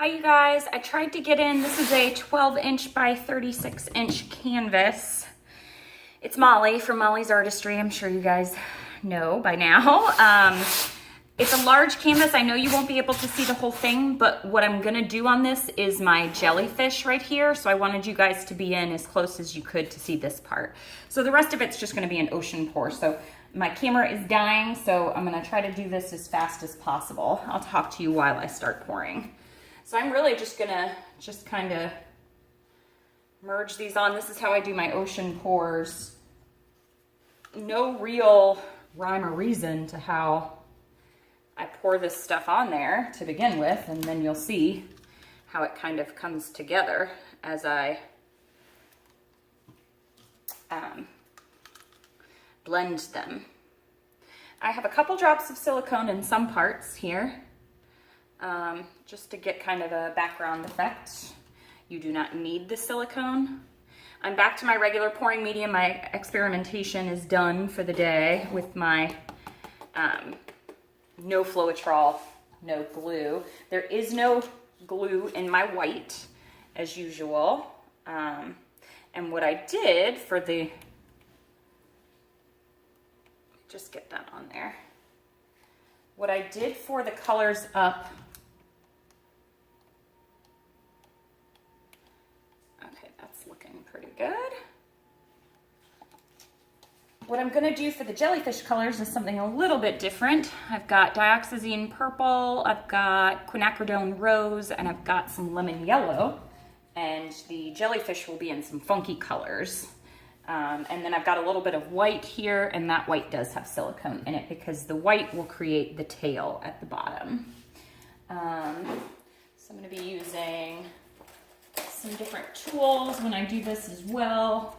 Hi you guys, I tried to get in, this is a 12-inch by 36-inch canvas. It's Molly from Molly's Artistry, I'm sure you guys know by now. It's a large canvas, I know you won't be able to see the whole thing, but what I'm gonna do on this is my jellyfish right here, so I wanted you guys to be in as close as you could to see this part. So the rest of it's just gonna be an ocean pour. So my camera is dying, so I'm gonna try to do this as fast as possible. I'll talk to you while I start pouring. So I'm really just gonna kind of merge these on. This is how I do my ocean pours. No real rhyme or reason to how I pour this stuff on there to begin with, and then you'll see how it kind of comes together as I blend them. I have a couple drops of silicone in some parts here. Just to get kind of a background effect. You do not need the silicone. I'm back to my regular pouring medium. My experimentation is done for the day with my no Floetrol, no glue. There is no glue in my white as usual. And what I did for the, just get that on there. What I did for the colors up, looking pretty good. What I'm gonna do for the jellyfish colors is something a little bit different. I've got dioxazine purple, I've got quinacridone rose, and I've got some lemon yellow. And the jellyfish will be in some funky colors. And then I've got a little bit of white here, and that white does have silicone in it because the white will create the tail at the bottom. So I'm gonna be using some different tools when I do this as well.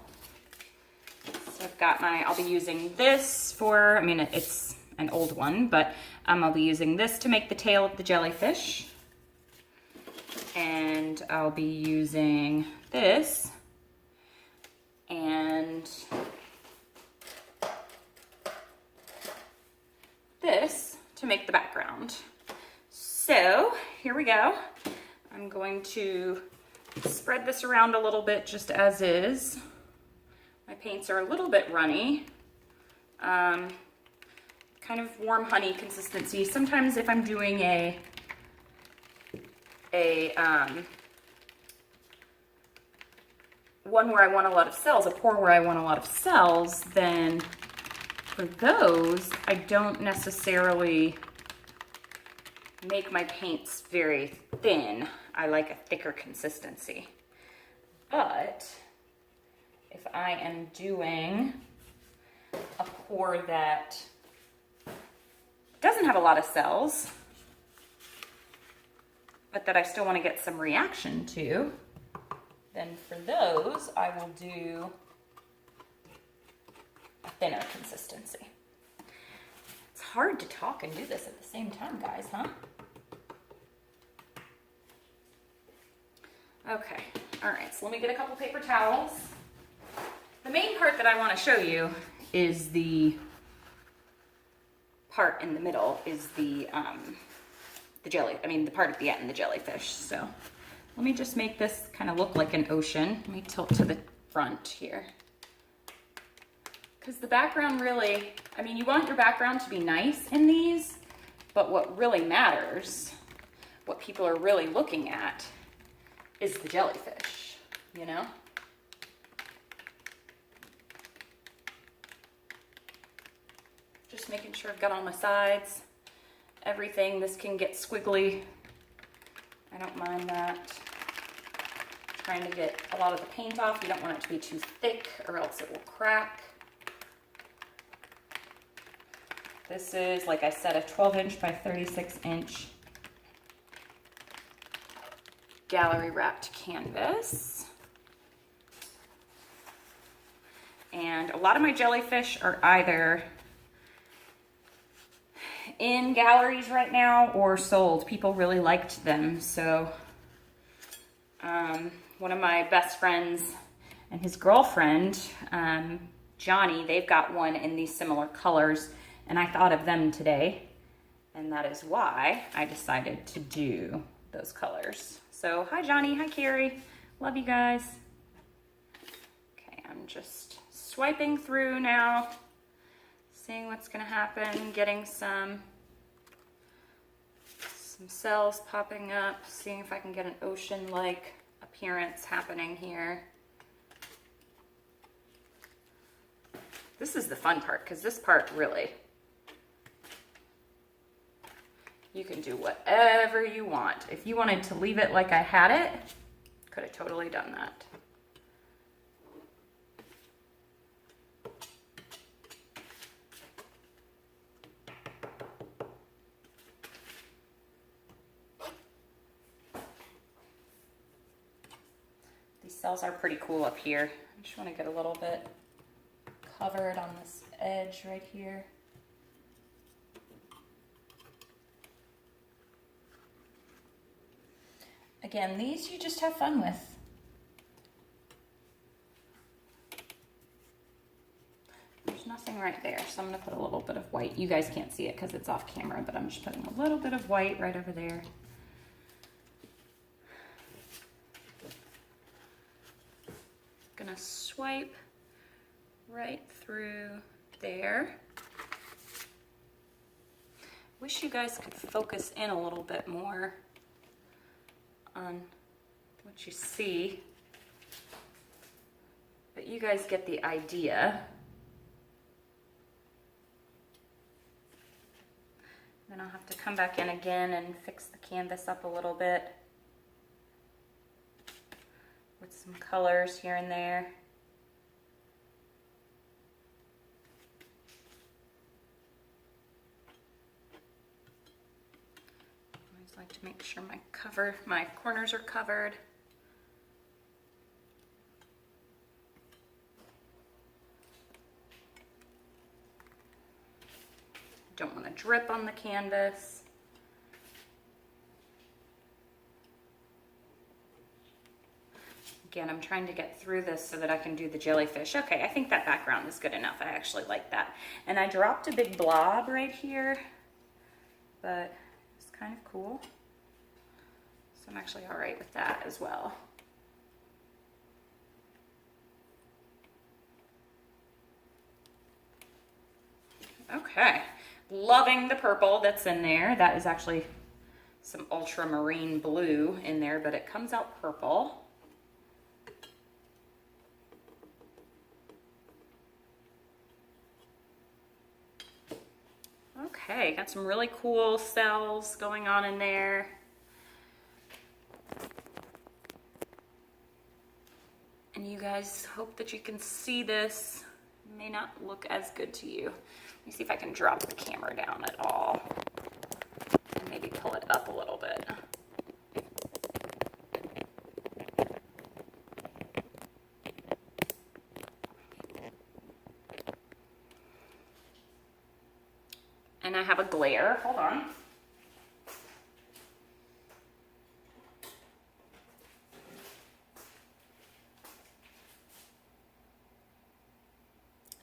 So I've got I'll be using this for, I mean, it's an old one, but I'll be using this to make the tail of the jellyfish. And I'll be using this and this to make the background. So here we go. I'm going to spread this around a little bit just as is. My paints are a little bit runny. Kind of warm honey consistency. Sometimes if I'm doing a one where I want a lot of cells, a pour where I want a lot of cells, then for those, I don't necessarily make my paints very thin. I like a thicker consistency. But if I am doing a pour that doesn't have a lot of cells, but that I still want to get some reaction to, then for those, I will do a thinner consistency. It's hard to talk and do this at the same time, guys, huh? Okay, all right, so let me get a couple paper towels. The main part that I want to show you is the part in the middle is the part at the end, the jellyfish. So let me just make this kind of look like an ocean. Let me tilt to the front here. Because the background really, I mean, you want your background to be nice in these, but what really matters, what people are really looking at, is the jellyfish, you know? Just making sure I've got all my sides, everything. This can get squiggly. I don't mind that. Trying to get a lot of the paint off. You don't want it to be too thick or else it will crack. This is, like I said, a 12-inch by 36-inch gallery wrapped canvas. And a lot of my jellyfish are either in galleries right now or sold. People really liked them. So one of my best friends and his girlfriend, Johnny, they've got one in these similar colors, and I thought of them today, and that is why I decided to do those colors. So hi Johnny, hi Carrie, love you guys. Okay, I'm just swiping through now, seeing what's gonna happen, getting some cells popping up, seeing if I can get an ocean-like appearance happening here. This is the fun part, because this part really, you can do whatever you want. If you wanted to leave it like I had it, could have totally done that. These cells are pretty cool up here. I just want to get a little bit covered on this edge right here. Again, these you just have fun with. There's nothing right there, so I'm going to put a little bit of white. You guys can't see it because it's off camera, but I'm just putting a little bit of white right over there. Gonna swipe right through there. Wish you guys could focus in a little bit more on what you see, but you guys get the idea. Then I'll have to come back in again and fix the canvas up a little bit with some colors here and there. I always like to make sure my corners are covered. Don't want to drip on the canvas. Again, I'm trying to get through this so that I can do the jellyfish. Okay, I think that background is good enough. I actually like that. And I dropped a big blob right here, but it's kind of cool. So I'm actually all right with that as well. Okay, loving the purple that's in there. That is actually some ultramarine blue in there, but it comes out purple. Okay, got some really cool cells going on in there. And you guys, hope that you can see this. It may not look as good to you. Let me see if I can drop the camera down at all and maybe pull it up a little bit. And I have a glare, hold on.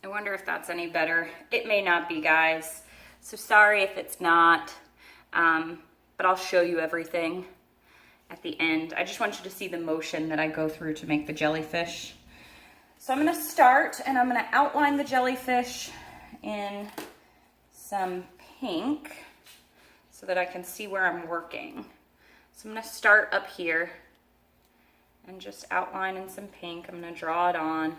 I wonder if that's any better. It may not be, guys. So sorry if it's not, but I'll show you everything at the end. I just want you to see the motion that I go through to make the jellyfish. So I'm gonna start and I'm gonna outline the jellyfish in some pink so that I can see where I'm working. So I'm gonna start up here and just outline in some pink. I'm gonna draw it on.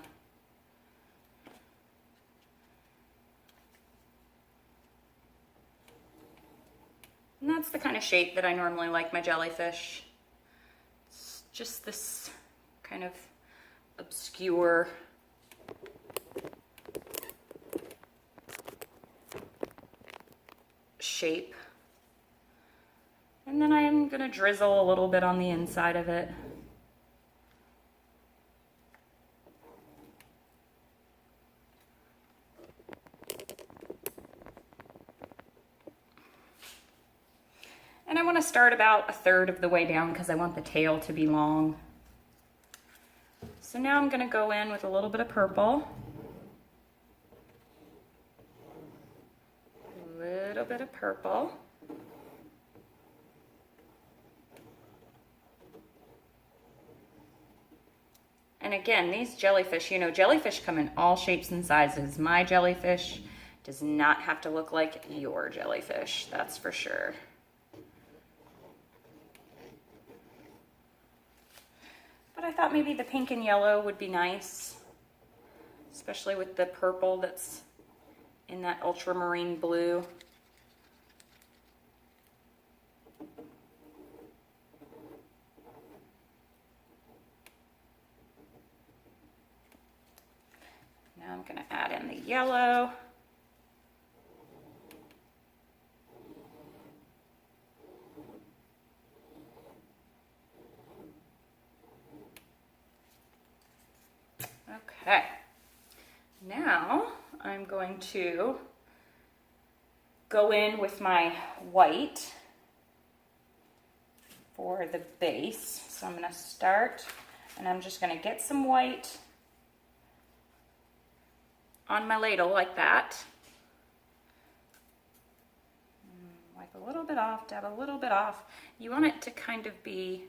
And that's the kind of shape that I normally like my jellyfish. It's just this kind of obscure shape. And then I'm gonna drizzle a little bit on the inside of it. And I want to start about 1/3 of the way down because I want the tail to be long. So now I'm going to go in with a little bit of purple. A little bit of purple. And again, these jellyfish, you know, jellyfish come in all shapes and sizes. My jellyfish does not have to look like your jellyfish, that's for sure. But I thought maybe the pink and yellow would be nice, especially with the purple that's in that ultramarine blue. Now I'm going to add in the yellow. Okay, now I'm going to go in with my white for the base. So I'm going to start, and I'm just going to get some white on my ladle like that. Wipe a little bit off, dab a little bit off. You want it to kind of be,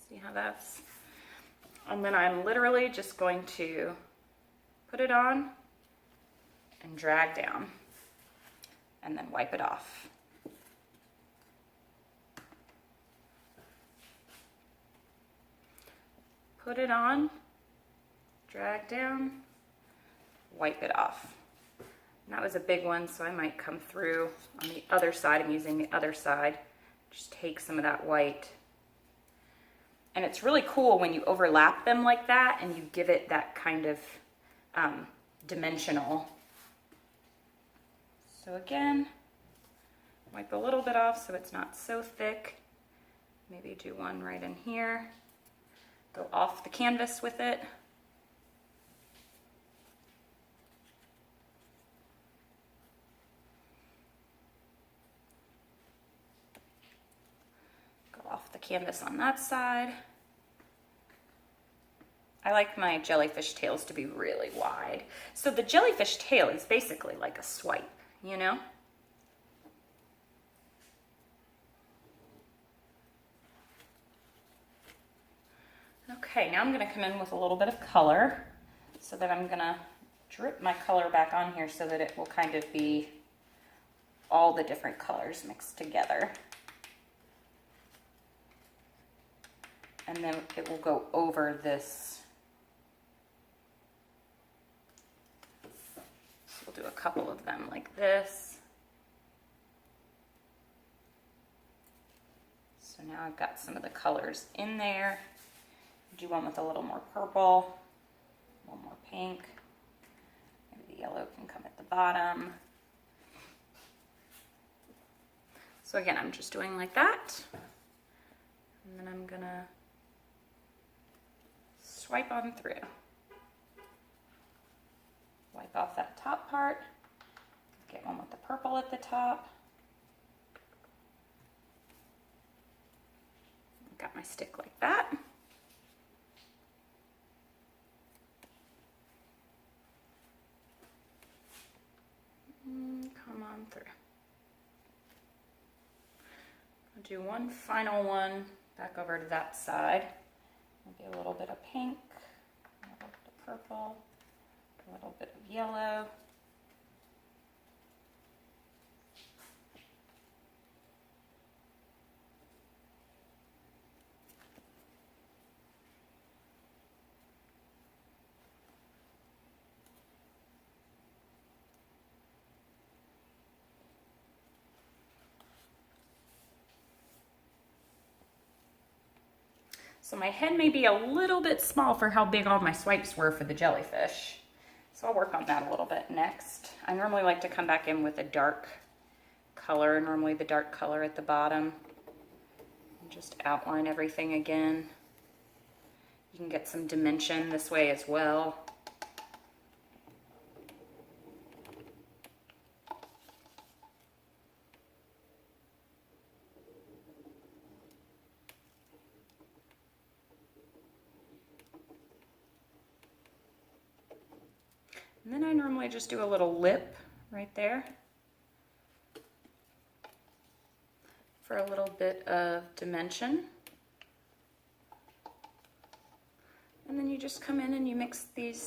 see how that's, and then I'm literally just going to put it on and drag down and then wipe it off. Put it on, drag down, wipe it off. And that was a big one, so I might come through on the other side. I'm using the other side. Just take some of that white. And it's really cool when you overlap them like that and you give it that kind of dimensional. So again, wipe a little bit off so it's not so thick. Maybe do one right in here. Go off the canvas with it. Off the canvas on that side. I like my jellyfish tails to be really wide. So the jellyfish tail is basically like a swipe, you know? Okay, now I'm gonna come in with a little bit of color so that I'm gonna drip my color back on here so that it will kind of be all the different colors mixed together. And then it will go over this. So we'll do a couple of them like this. So now I've got some of the colors in there. Do one with a little more purple, a little more pink. Maybe the yellow can come at the bottom. So again, I'm just doing like that. And then I'm gonna swipe on through. Wipe off that top part. Get one with the purple at the top. Got my stick like that. Come on through. I'll do one final one back over to that side. Maybe a little bit of pink, a little bit of purple, a little bit of yellow. So my head may be a little bit small for how big all my swipes were for the jellyfish. So I'll work on that a little bit next. I normally like to come back in with a dark color, normally the dark color at the bottom. And just outline everything again. You can get some dimension this way as well. And then I normally just do a little lip right there for a little bit of dimension. And then you just come in and you mix these